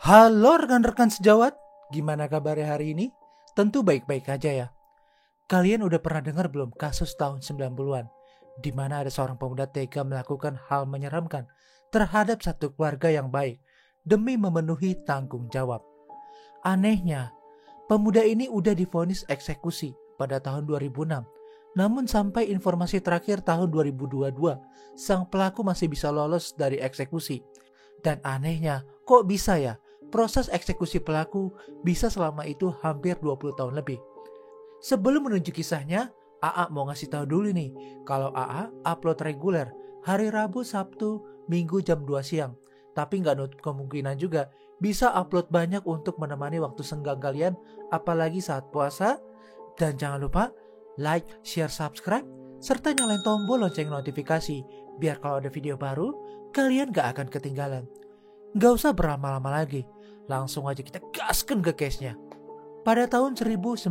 Halo rekan-rekan sejawat, gimana kabarnya hari ini? Tentu baik-baik aja ya. Kalian udah pernah dengar belum kasus tahun 90-an? Di mana ada seorang pemuda tega melakukan hal menyeramkan terhadap satu keluarga yang baik demi memenuhi tanggung jawab. Anehnya, pemuda ini udah divonis eksekusi pada tahun 2006. Namun sampai informasi terakhir tahun 2022, sang pelaku masih bisa lolos dari eksekusi. Dan anehnya, kok bisa ya? Proses eksekusi pelaku bisa selama itu hampir 20 tahun lebih. Sebelum menuju kisahnya, AA mau ngasih tahu dulu nih, kalau AA upload reguler hari Rabu, Sabtu, Minggu jam 2 siang. Tapi nggak nutup kemungkinan juga bisa upload banyak untuk menemani waktu senggang kalian, apalagi saat puasa. Dan jangan lupa like, share, subscribe, serta nyalain tombol lonceng notifikasi, biar kalau ada video baru, kalian gak akan ketinggalan. Gak usah berlama-lama lagi, langsung aja kita gaskan ke case-nya. Pada tahun 1995,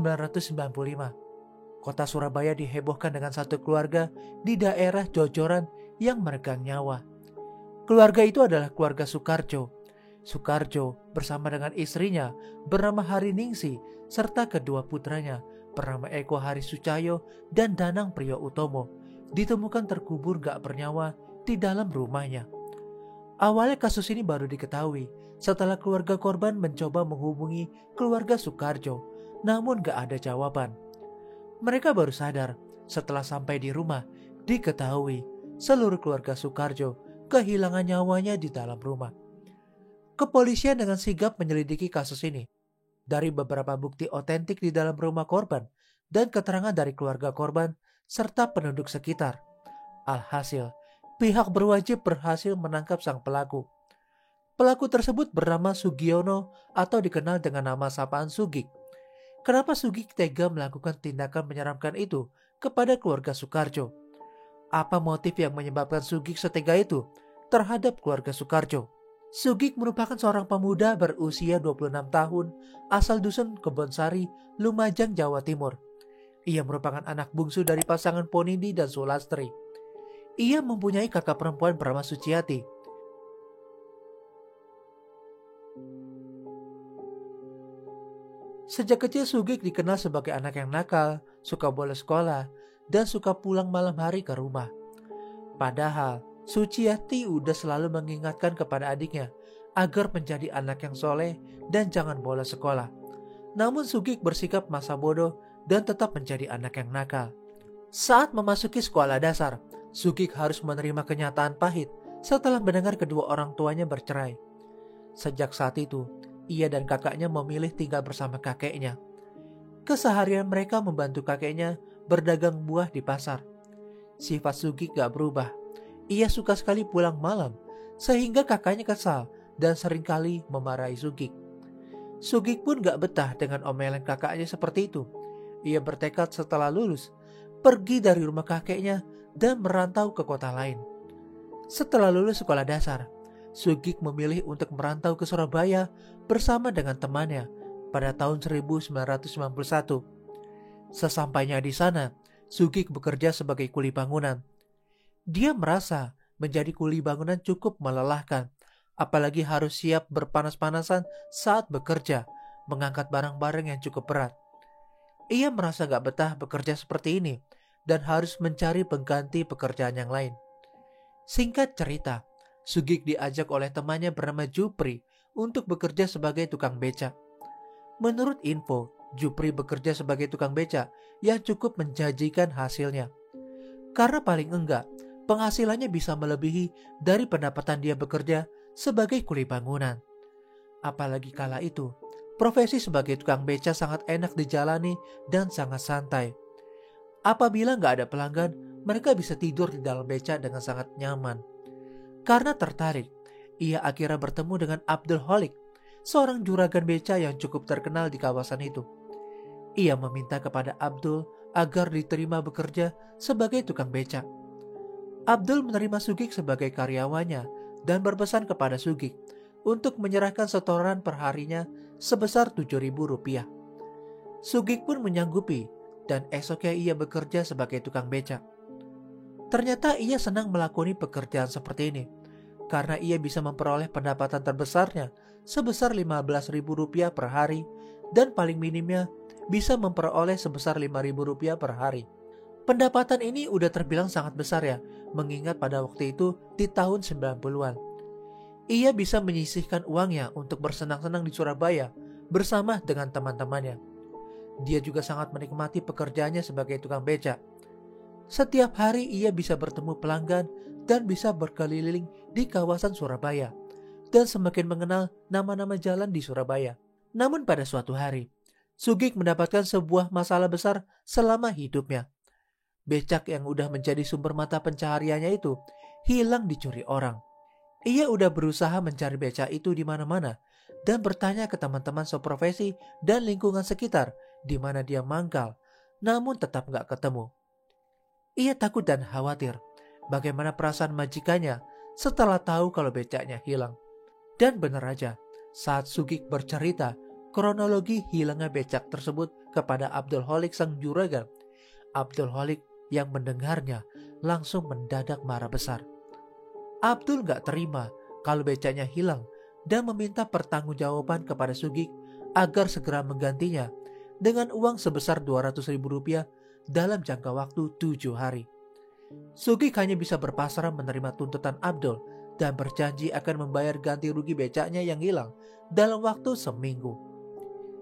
kota Surabaya dihebohkan dengan satu keluarga di daerah Jojoran yang meregang nyawa. Keluarga itu adalah keluarga Soekarjo. Soekarjo bersama dengan istrinya bernama Hariningsi serta kedua putranya bernama Eko Hari Sucahyo dan Danang Priyo Utomo ditemukan terkubur gak bernyawa di dalam rumahnya. Awalnya kasus ini baru diketahui setelah keluarga korban mencoba menghubungi keluarga Soekarjo, namun gak ada jawaban. Mereka baru sadar setelah sampai di rumah diketahui seluruh keluarga Soekarjo kehilangan nyawanya di dalam rumah. Kepolisian dengan sigap menyelidiki kasus ini. Dari beberapa bukti otentik di dalam rumah korban dan keterangan dari keluarga korban serta penduduk sekitar. Alhasil, pihak berwajib berhasil menangkap sang pelaku. Pelaku tersebut bernama Sugiono atau dikenal dengan nama sapaan Sugik. Kenapa Sugik tega melakukan tindakan menyeramkan itu kepada keluarga Soekarjo? Apa motif yang menyebabkan Sugik setega itu terhadap keluarga Soekarjo? Sugik merupakan seorang pemuda berusia 26 tahun asal dusun Kebonsari, Lumajang, Jawa Timur. Ia merupakan anak bungsu dari pasangan Ponidi dan Sulastri. Ia mempunyai kakak perempuan bernama Suciati. Sejak kecil Sugik dikenal sebagai anak yang nakal, suka bolos sekolah, dan suka pulang malam hari ke rumah. Padahal Suciati udah selalu mengingatkan kepada adiknya agar menjadi anak yang soleh dan jangan bolos sekolah. Namun Sugik bersikap masa bodoh dan tetap menjadi anak yang nakal. Saat memasuki sekolah dasar, Sugik harus menerima kenyataan pahit setelah mendengar kedua orang tuanya bercerai. Sejak saat itu, ia dan kakaknya memilih tinggal bersama kakeknya. Keseharian mereka membantu kakeknya berdagang buah di pasar. Sifat Sugik gak berubah. Ia suka sekali pulang malam, sehingga kakaknya kesal dan seringkali memarahi Sugik. Sugik pun gak betah dengan omelan kakaknya seperti itu. Ia bertekad setelah lulus, pergi dari rumah kakeknya dan merantau ke kota lain. Setelah lulus sekolah dasar, Sugik memilih untuk merantau ke Surabaya bersama dengan temannya pada tahun 1991. Sesampainya di sana, Sugik bekerja sebagai kuli bangunan. Dia merasa menjadi kuli bangunan cukup melelahkan, apalagi harus siap berpanas-panasan saat bekerja, mengangkat barang-barang yang cukup berat. Ia merasa gak betah bekerja seperti ini dan harus mencari pengganti pekerjaan yang lain. Singkat cerita, Sugik diajak oleh temannya bernama Jupri untuk bekerja sebagai tukang becak. Menurut info, Jupri bekerja sebagai tukang becak yang cukup menjanjikan hasilnya. Karena paling enggak, penghasilannya bisa melebihi dari pendapatan dia bekerja sebagai kuli bangunan. Apalagi kala itu, profesi sebagai tukang beca sangat enak dijalani dan sangat santai. Apabila nggak ada pelanggan, mereka bisa tidur di dalam beca dengan sangat nyaman. Karena tertarik, ia akhirnya bertemu dengan Abdul Holik, seorang juragan beca yang cukup terkenal di kawasan itu. Ia meminta kepada Abdul agar diterima bekerja sebagai tukang beca. Abdul menerima Sugik sebagai karyawannya dan berpesan kepada Sugik untuk menyerahkan setoran perharinya sebesar Rp7.000. Sugik pun menyanggupi dan esoknya ia bekerja sebagai tukang becak. Ternyata ia senang melakoni pekerjaan seperti ini karena ia bisa memperoleh pendapatan terbesarnya sebesar Rp15.000 per hari dan paling minimnya bisa memperoleh sebesar Rp5.000 per hari. Pendapatan ini udah terbilang sangat besar ya, mengingat pada waktu itu di tahun 90-an. Ia bisa menyisihkan uangnya untuk bersenang-senang di Surabaya bersama dengan teman-temannya. Dia juga sangat menikmati pekerjaannya sebagai tukang becak. Setiap hari ia bisa bertemu pelanggan dan bisa berkeliling di kawasan Surabaya dan semakin mengenal nama-nama jalan di Surabaya. Namun pada suatu hari, Sugik mendapatkan sebuah masalah besar selama hidupnya. Becak yang udah menjadi sumber mata pencahariannya itu hilang dicuri orang. Ia udah berusaha mencari becak itu di mana-mana dan bertanya ke teman-teman seprofesi dan lingkungan sekitar di mana dia mangkal, namun tetap gak ketemu. Ia takut dan khawatir bagaimana perasaan majikannya setelah tahu kalau becaknya hilang. Dan benar aja, saat Sugik bercerita kronologi hilangnya becak tersebut kepada Abdul Holik sang juragan, Abdul Holik yang mendengarnya langsung mendadak marah besar. Abdul gak terima kalau becaknya hilang dan meminta pertanggungjawaban kepada Sugik agar segera menggantinya dengan uang sebesar Rp200.000 dalam jangka waktu 7 hari. Sugik hanya bisa berpasrah menerima tuntutan Abdul dan berjanji akan membayar ganti rugi becaknya yang hilang dalam waktu seminggu.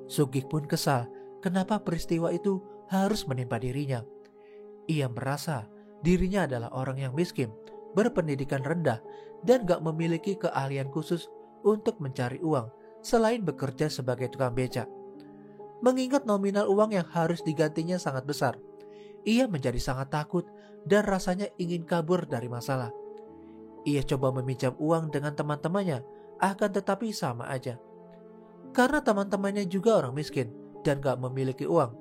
Sugik pun kesal kenapa peristiwa itu harus menimpa dirinya. Ia merasa dirinya adalah orang yang miskin, berpendidikan rendah, dan gak memiliki keahlian khusus untuk mencari uang selain bekerja sebagai tukang becak. Mengingat nominal uang yang harus digantinya sangat besar, ia menjadi sangat takut dan rasanya ingin kabur dari masalah. Ia coba meminjam uang dengan teman-temannya, akan tetapi sama aja. Karena teman-temannya juga orang miskin dan gak memiliki uang,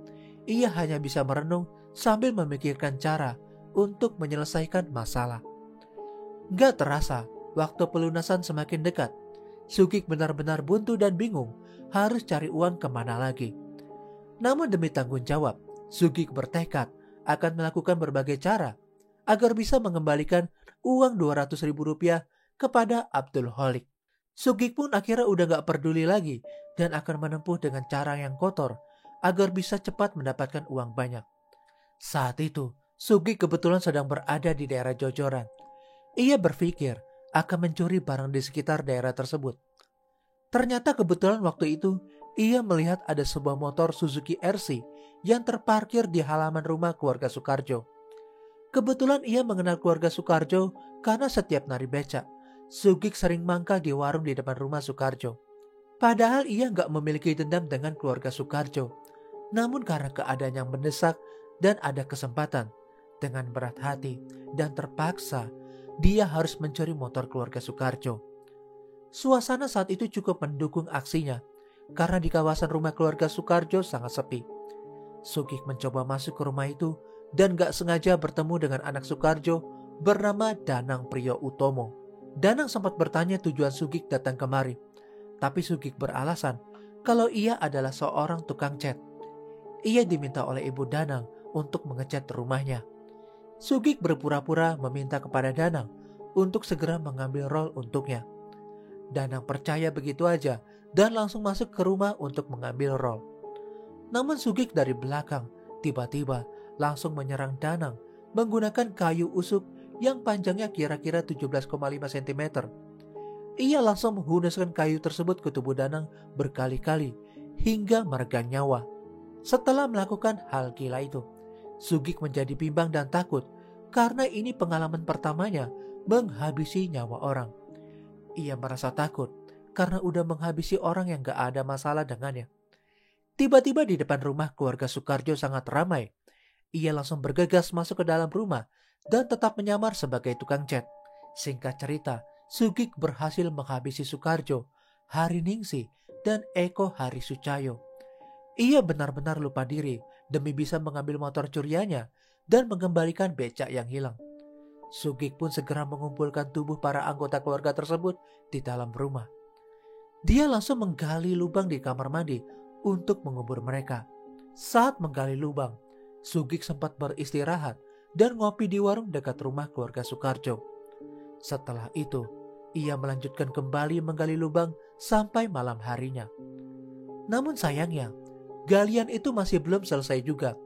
ia hanya bisa merenung sambil memikirkan cara untuk menyelesaikan masalah. Gak terasa, waktu pelunasan semakin dekat. Sugik benar-benar buntu dan bingung harus cari uang kemana lagi. Namun demi tanggung jawab, Sugik bertekad akan melakukan berbagai cara agar bisa mengembalikan uang Rp200.000 kepada Abdul Holik. Sugik pun akhirnya udah gak peduli lagi dan akan menempuh dengan cara yang kotor agar bisa cepat mendapatkan uang banyak. Saat itu, Sugik kebetulan sedang berada di daerah Jojoran. Ia berpikir akan mencuri barang di sekitar daerah tersebut. Ternyata kebetulan waktu itu ia melihat ada sebuah motor Suzuki RC yang terparkir di halaman rumah keluarga Soekarjo. Kebetulan ia mengenal keluarga Soekarjo karena setiap nari becak, Sugik sering mangkal di warung di depan rumah Soekarjo. Padahal ia gak memiliki dendam dengan keluarga Soekarjo. Namun karena keadaan yang mendesak dan ada kesempatan, dengan berat hati dan terpaksa, dia harus mencuri motor keluarga Soekarjo. Suasana saat itu cukup mendukung aksinya, karena di kawasan rumah keluarga Soekarjo sangat sepi. Sugik mencoba masuk ke rumah itu dan gak sengaja bertemu dengan anak Soekarjo bernama Danang Priyo Utomo. Danang sempat bertanya tujuan Sugik datang kemari, tapi Sugik beralasan kalau ia adalah seorang tukang cat. Ia diminta oleh ibu Danang untuk mengecat rumahnya. Sugik berpura-pura meminta kepada Danang untuk segera mengambil rol untuknya. Danang percaya begitu aja dan langsung masuk ke rumah untuk mengambil rol. Namun Sugik dari belakang tiba-tiba langsung menyerang Danang menggunakan kayu usuk yang panjangnya kira-kira 17,5 cm. Ia langsung menghunuskan kayu tersebut ke tubuh Danang berkali-kali hingga meregang nyawa. Setelah melakukan hal gila itu, Sugik menjadi bimbang dan takut karena ini pengalaman pertamanya menghabisi nyawa orang. Ia merasa takut karena udah menghabisi orang yang gak ada masalah dengannya. Tiba-tiba di depan rumah keluarga Soekarjo sangat ramai. Ia langsung bergegas masuk ke dalam rumah dan tetap menyamar sebagai tukang cat. Singkat cerita, Sugik berhasil menghabisi Soekarjo, Hariningsih, dan Eko Harisucayo. Ia benar-benar lupa diri demi bisa mengambil motor curiannya dan mengembalikan becak yang hilang. Sugik pun segera mengumpulkan tubuh para anggota keluarga tersebut di dalam rumah. Dia langsung menggali lubang di kamar mandi untuk mengubur mereka. Saat menggali lubang, Sugik sempat beristirahat dan ngopi di warung dekat rumah keluarga Soekarjo. Setelah itu, Ia melanjutkan kembali menggali lubang sampai malam harinya. Namun sayangnya, galian itu masih belum selesai juga.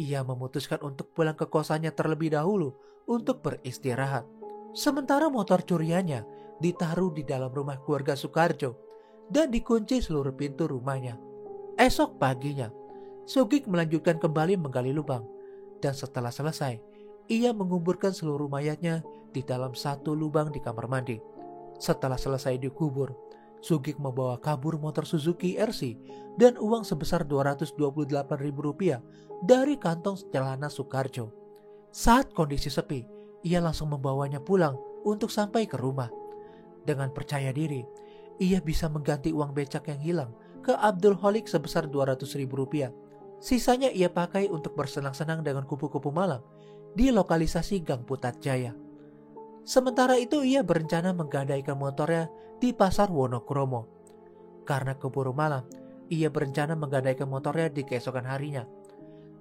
Ia memutuskan untuk pulang ke kosannya terlebih dahulu untuk beristirahat. Sementara motor curiannya ditaruh di dalam rumah keluarga Soekarjo dan dikunci seluruh pintu rumahnya. Esok paginya, Sugik melanjutkan kembali menggali lubang. Dan setelah selesai, ia menguburkan seluruh mayatnya di dalam satu lubang di kamar mandi. Setelah selesai dikubur, Sugik membawa kabur motor Suzuki RC dan uang sebesar Rp228.000 dari kantong celana Soekarjo. Saat kondisi sepi, ia langsung membawanya pulang untuk sampai ke rumah. Dengan percaya diri, ia bisa mengganti uang becak yang hilang ke Abdul Holik sebesar Rp200.000. Sisanya ia pakai untuk bersenang-senang dengan kupu-kupu malam di lokalisasi Gang Putat Jaya. Sementara itu ia berencana menggadaikan motornya di pasar Wonokromo. Karena keburu malam, ia berencana menggadaikan motornya di keesokan harinya.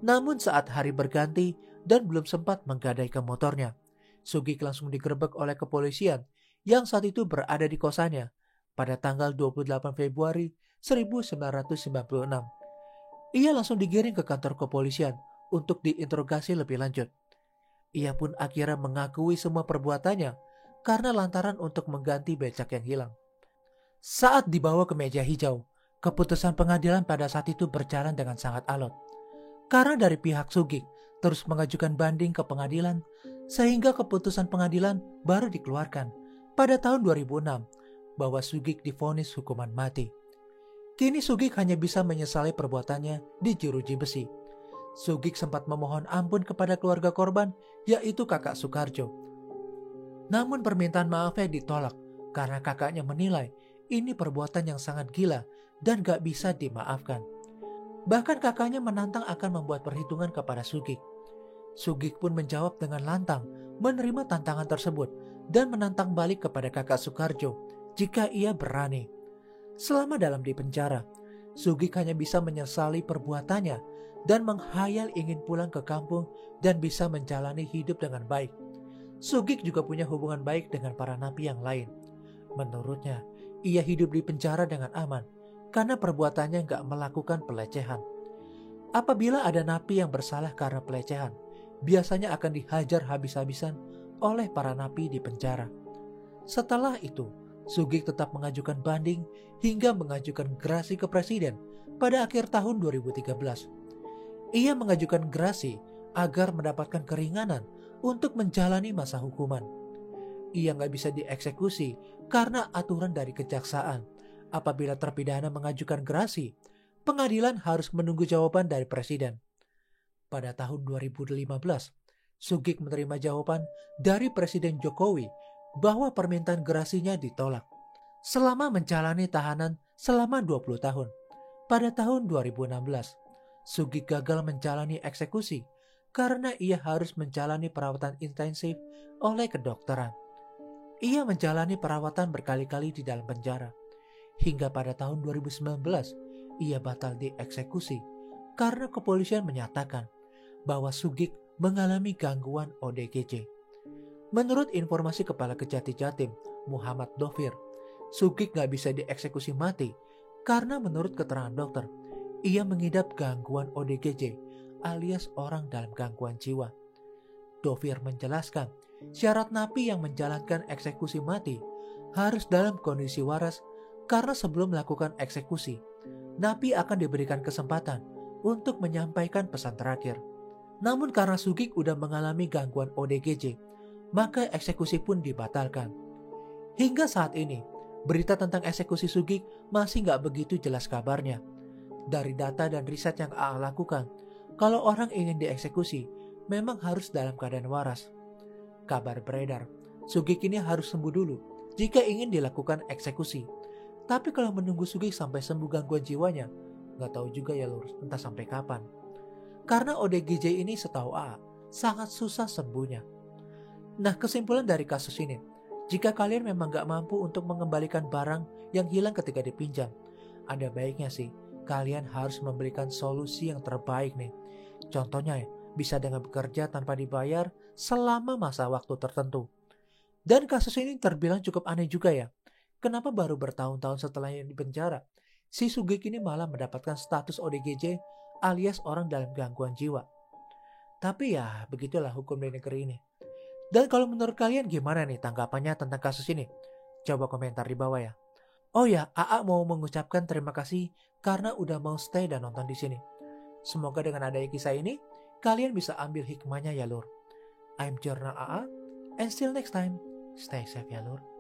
Namun saat hari berganti dan belum sempat menggadaikan motornya, Sugik langsung digerebek oleh kepolisian yang saat itu berada di kosannya pada tanggal 28 Februari 1996. Ia langsung digiring ke kantor kepolisian untuk diinterogasi lebih lanjut. Ia pun akhirnya mengakui semua perbuatannya karena lantaran untuk mengganti becak yang hilang. Saat dibawa ke meja hijau, keputusan pengadilan pada saat itu berjalan dengan sangat alot. Karena dari pihak Sugik terus mengajukan banding ke pengadilan, sehingga keputusan pengadilan baru dikeluarkan pada tahun 2006 bahwa Sugik divonis hukuman mati. Kini Sugik hanya bisa menyesali perbuatannya di jeruji besi. Sugik sempat memohon ampun kepada keluarga korban, yaitu kakak Soekarjo. Namun permintaan maafnya ditolak karena kakaknya menilai ini perbuatan yang sangat gila dan gak bisa dimaafkan. Bahkan kakaknya menantang akan membuat perhitungan kepada Sugik. Sugik pun menjawab dengan lantang menerima tantangan tersebut dan menantang balik kepada kakak Soekarjo jika ia berani. Selama dalam di penjara, Sugik hanya bisa menyesali perbuatannya dan menghayal ingin pulang ke kampung dan bisa menjalani hidup dengan baik. Sugik juga punya hubungan baik dengan para napi yang lain. Menurutnya, ia hidup di penjara dengan aman karena perbuatannya gak melakukan pelecehan. Apabila ada napi yang bersalah karena pelecehan, biasanya akan dihajar habis-habisan oleh para napi di penjara. Setelah itu, Sugik tetap mengajukan banding hingga mengajukan gerasi ke presiden pada akhir tahun 2013. Ia mengajukan gerasi agar mendapatkan keringanan untuk menjalani masa hukuman. Ia nggak bisa dieksekusi karena aturan dari kejaksaan. Apabila terpidana mengajukan gerasi, pengadilan harus menunggu jawaban dari presiden. Pada tahun 2015, Sugik menerima jawaban dari Presiden Jokowi bahwa permintaan gerasinya ditolak. Selama menjalani tahanan selama 20 tahun, pada tahun 2016, Sugik gagal menjalani eksekusi karena ia harus menjalani perawatan intensif oleh kedokteran. Ia menjalani perawatan berkali-kali di dalam penjara. Hingga pada tahun 2019, ia batal dieksekusi karena kepolisian menyatakan bahwa Sugik mengalami gangguan ODGJ. Menurut informasi Kepala Kejati Jatim, Muhammad Dovir, Sugik gak bisa dieksekusi mati karena menurut keterangan dokter, ia mengidap gangguan ODGJ alias orang dalam gangguan jiwa. Dovir menjelaskan, syarat napi yang menjalankan eksekusi mati harus dalam kondisi waras karena sebelum melakukan eksekusi, napi akan diberikan kesempatan untuk menyampaikan pesan terakhir. Namun karena Sugik udah mengalami gangguan ODGJ, maka eksekusi pun dibatalkan. Hingga saat ini, berita tentang eksekusi Sugik masih gak begitu jelas kabarnya. Dari data dan riset yang AA lakukan, kalau orang ingin dieksekusi, memang harus dalam keadaan waras. Kabar beredar, Sugik ini harus sembuh dulu jika ingin dilakukan eksekusi. Tapi kalau menunggu Sugik sampai sembuh gangguan jiwanya, gak tahu juga ya lurus, entah sampai kapan. Karena ODGJ ini setahu AA, sangat susah sembuhnya. Nah, kesimpulan dari kasus ini, jika kalian memang gak mampu untuk mengembalikan barang yang hilang ketika dipinjam, ada baiknya sih kalian harus memberikan solusi yang terbaik nih. Contohnya bisa dengan bekerja tanpa dibayar selama masa waktu tertentu. Dan kasus ini terbilang cukup aneh juga ya. Kenapa baru bertahun-tahun setelahnya di penjara, si Sugeng ini malah mendapatkan status ODGJ alias orang dalam gangguan jiwa. Tapi ya, begitulah hukum di negeri ini. Dan kalau menurut kalian gimana nih tanggapannya tentang kasus ini? Coba komentar di bawah ya. Oh ya, AA mau mengucapkan terima kasih karena udah mau stay dan nonton di sini. Semoga dengan adanya kisah ini, kalian bisa ambil hikmahnya ya lur. I'm Jurnal AA, and still next time, stay safe ya lur.